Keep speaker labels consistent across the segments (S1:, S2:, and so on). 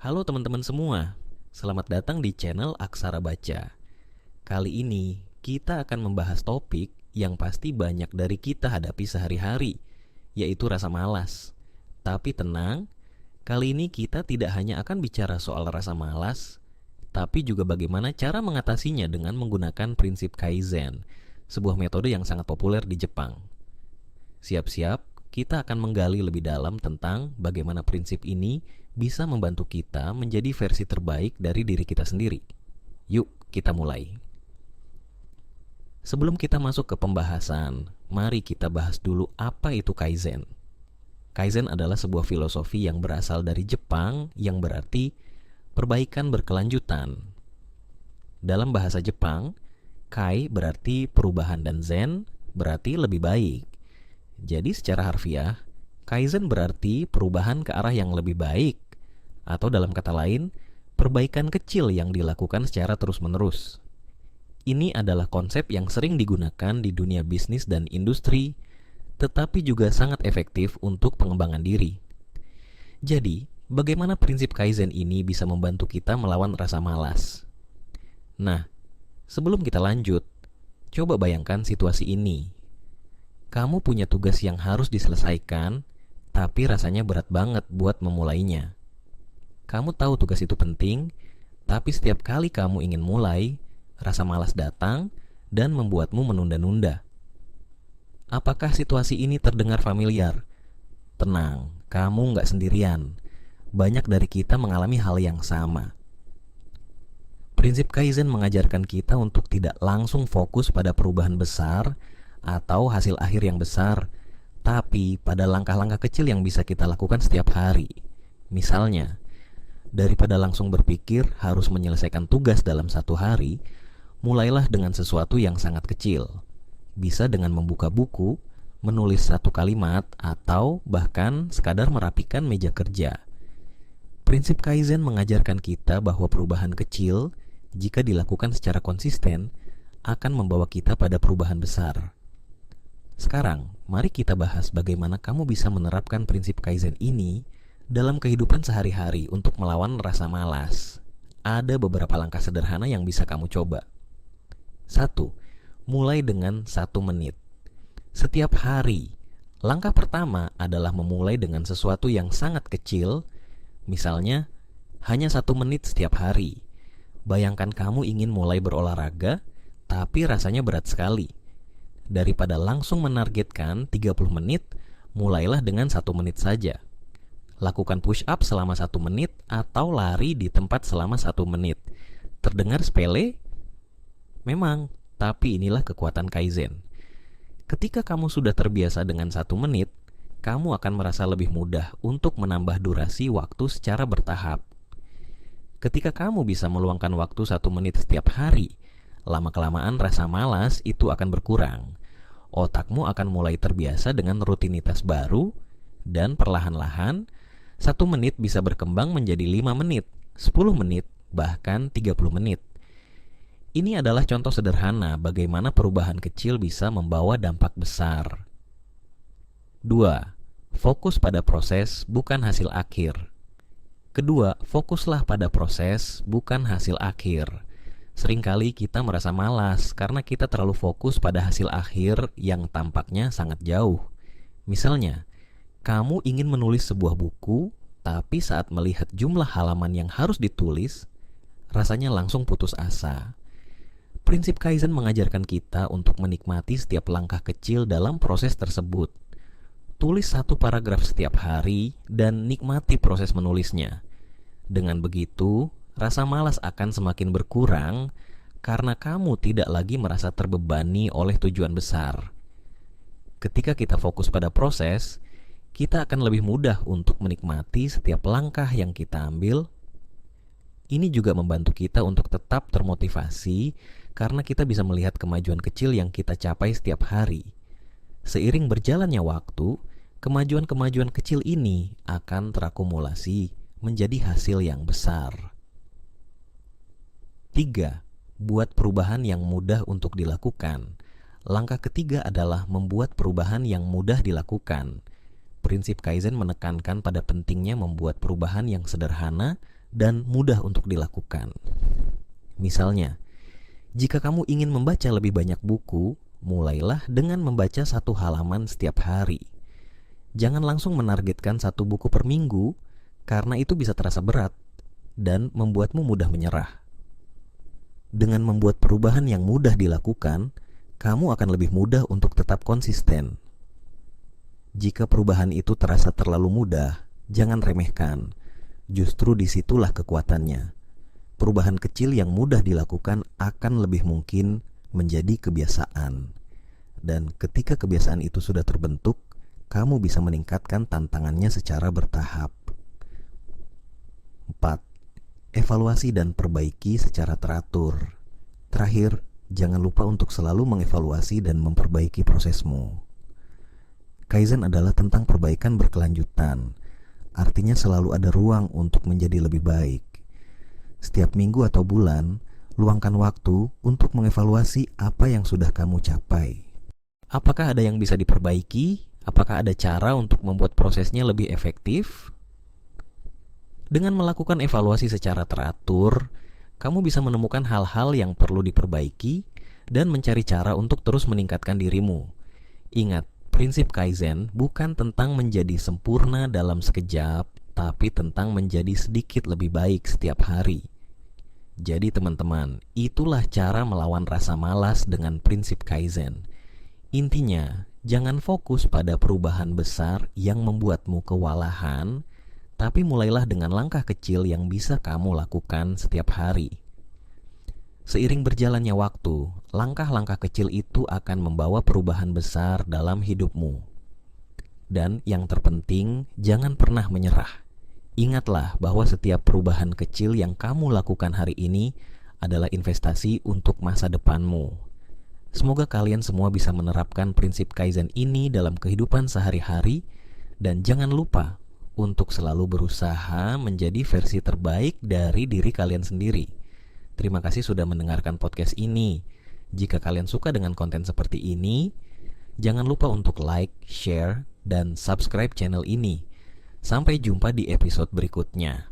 S1: Halo teman-teman semua, selamat datang di channel Aksara Baca. Kali ini kita akan membahas topik yang pasti banyak dari kita hadapi sehari-hari, yaitu rasa malas. Tapi tenang, kali ini kita tidak hanya akan bicara soal rasa malas, tapi juga bagaimana cara mengatasinya dengan menggunakan prinsip Kaizen, sebuah metode yang sangat populer di Jepang. Siap-siap, kita akan menggali lebih dalam tentang bagaimana prinsip ini bisa membantu kita menjadi versi terbaik dari diri kita sendiri. Yuk, kita mulai. Sebelum kita masuk ke pembahasan, mari kita bahas dulu apa itu Kaizen. Kaizen adalah sebuah filosofi yang berasal dari Jepang yang berarti perbaikan berkelanjutan. Dalam bahasa Jepang, Kai berarti perubahan dan Zen berarti lebih baik. Jadi secara harfiah, Kaizen berarti perubahan ke arah yang lebih baik, atau dalam kata lain, perbaikan kecil yang dilakukan secara terus-menerus. Ini adalah konsep yang sering digunakan di dunia bisnis dan industri, tetapi juga sangat efektif untuk pengembangan diri. Jadi, bagaimana prinsip Kaizen ini bisa membantu kita melawan rasa malas? Nah, sebelum kita lanjut, coba bayangkan situasi ini. Kamu punya tugas yang harus diselesaikan, tapi rasanya berat banget buat memulainya. Kamu tahu tugas itu penting, tapi setiap kali kamu ingin mulai, rasa malas datang dan membuatmu menunda-nunda. Apakah situasi ini terdengar familiar? Tenang, kamu nggak sendirian. Banyak dari kita mengalami hal yang sama. Prinsip Kaizen mengajarkan kita untuk tidak langsung fokus pada perubahan besar atau hasil akhir yang besar, tapi pada langkah-langkah kecil yang bisa kita lakukan setiap hari. Misalnya, daripada langsung berpikir harus menyelesaikan tugas dalam satu hari, mulailah dengan sesuatu yang sangat kecil. Bisa dengan membuka buku, menulis satu kalimat, atau bahkan sekadar merapikan meja kerja. Prinsip Kaizen mengajarkan kita bahwa perubahan kecil, jika dilakukan secara konsisten, akan membawa kita pada perubahan besar. Sekarang, mari kita bahas bagaimana kamu bisa menerapkan prinsip Kaizen ini dalam kehidupan sehari-hari untuk melawan rasa malas. Ada beberapa langkah sederhana yang bisa kamu coba. 1. Mulai dengan 1 menit. Setiap hari, langkah pertama adalah memulai dengan sesuatu yang sangat kecil, misalnya hanya 1 menit setiap hari. Bayangkan kamu ingin mulai berolahraga, tapi rasanya berat sekali. Daripada langsung menargetkan 30 menit, mulailah dengan 1 menit saja. Lakukan push up selama 1 menit atau lari di tempat selama 1 menit. Terdengar sepele? Memang, tapi inilah kekuatan Kaizen. Ketika kamu sudah terbiasa dengan 1 menit, kamu akan merasa lebih mudah untuk menambah durasi waktu secara bertahap. Ketika kamu bisa meluangkan waktu 1 menit setiap hari, lama-kelamaan rasa malas itu akan berkurang. Otakmu akan mulai terbiasa dengan rutinitas baru, dan perlahan-lahan 1 menit bisa berkembang menjadi 5 menit, 10 menit, bahkan 30 menit. Ini adalah contoh sederhana bagaimana perubahan kecil bisa membawa dampak besar. 2. Fokus pada proses, bukan hasil akhir. Kedua, fokuslah pada proses, bukan hasil akhir. Seringkali kita merasa malas karena kita terlalu fokus pada hasil akhir yang tampaknya sangat jauh. Misalnya, kamu ingin menulis sebuah buku, tapi saat melihat jumlah halaman yang harus ditulis, rasanya langsung putus asa. Prinsip Kaizen mengajarkan kita untuk menikmati setiap langkah kecil dalam proses tersebut. Tulis 1 paragraf setiap hari dan nikmati proses menulisnya. Dengan begitu, rasa malas akan semakin berkurang karena kamu tidak lagi merasa terbebani oleh tujuan besar. Ketika kita fokus pada proses, kita akan lebih mudah untuk menikmati setiap langkah yang kita ambil. Ini juga membantu kita untuk tetap termotivasi karena kita bisa melihat kemajuan kecil yang kita capai setiap hari. Seiring berjalannya waktu, kemajuan-kemajuan kecil ini akan terakumulasi menjadi hasil yang besar. 3. Buat perubahan yang mudah untuk dilakukan. Langkah ketiga adalah membuat perubahan yang mudah dilakukan. Prinsip Kaizen menekankan pada pentingnya membuat perubahan yang sederhana dan mudah untuk dilakukan. Misalnya, jika kamu ingin membaca lebih banyak buku, mulailah dengan membaca 1 halaman setiap hari. Jangan langsung menargetkan 1 buku per minggu, karena itu bisa terasa berat dan membuatmu mudah menyerah. Dengan membuat perubahan yang mudah dilakukan, kamu akan lebih mudah untuk tetap konsisten. Jika perubahan itu terasa terlalu mudah, jangan remehkan. Justru disitulah kekuatannya. Perubahan kecil yang mudah dilakukan akan lebih mungkin menjadi kebiasaan. Dan ketika kebiasaan itu sudah terbentuk, kamu bisa meningkatkan tantangannya secara bertahap. 4. Evaluasi dan perbaiki secara teratur. Terakhir, jangan lupa untuk selalu mengevaluasi dan memperbaiki prosesmu. Kaizen adalah tentang perbaikan berkelanjutan. Artinya selalu ada ruang untuk menjadi lebih baik. Setiap minggu atau bulan, luangkan waktu untuk mengevaluasi apa yang sudah kamu capai. Apakah ada yang bisa diperbaiki? Apakah ada cara untuk membuat prosesnya lebih efektif? Dengan melakukan evaluasi secara teratur, kamu bisa menemukan hal-hal yang perlu diperbaiki dan mencari cara untuk terus meningkatkan dirimu. Ingat, prinsip Kaizen bukan tentang menjadi sempurna dalam sekejap, tapi tentang menjadi sedikit lebih baik setiap hari. Jadi teman-teman, itulah cara melawan rasa malas dengan prinsip Kaizen. Intinya, jangan fokus pada perubahan besar yang membuatmu kewalahan, tapi mulailah dengan langkah kecil yang bisa kamu lakukan setiap hari. Seiring berjalannya waktu, langkah-langkah kecil itu akan membawa perubahan besar dalam hidupmu. Dan yang terpenting, jangan pernah menyerah. Ingatlah bahwa setiap perubahan kecil yang kamu lakukan hari ini adalah investasi untuk masa depanmu. Semoga kalian semua bisa menerapkan prinsip Kaizen ini dalam kehidupan sehari-hari, dan jangan lupa untuk selalu berusaha menjadi versi terbaik dari diri kalian sendiri. Terima kasih sudah mendengarkan podcast ini. Jika kalian suka dengan konten seperti ini, jangan lupa untuk like, share, dan subscribe channel ini. Sampai jumpa di episode berikutnya.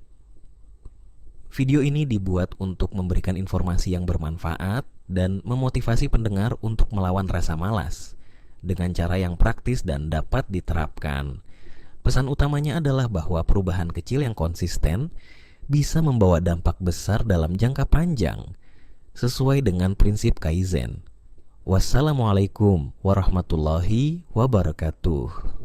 S1: Video ini dibuat untuk memberikan informasi yang bermanfaat dan memotivasi pendengar untuk melawan rasa malas dengan cara yang praktis dan dapat diterapkan. Pesan utamanya adalah bahwa perubahan kecil yang konsisten bisa membawa dampak besar dalam jangka panjang, sesuai dengan prinsip Kaizen. Wassalamualaikum warahmatullahi wabarakatuh.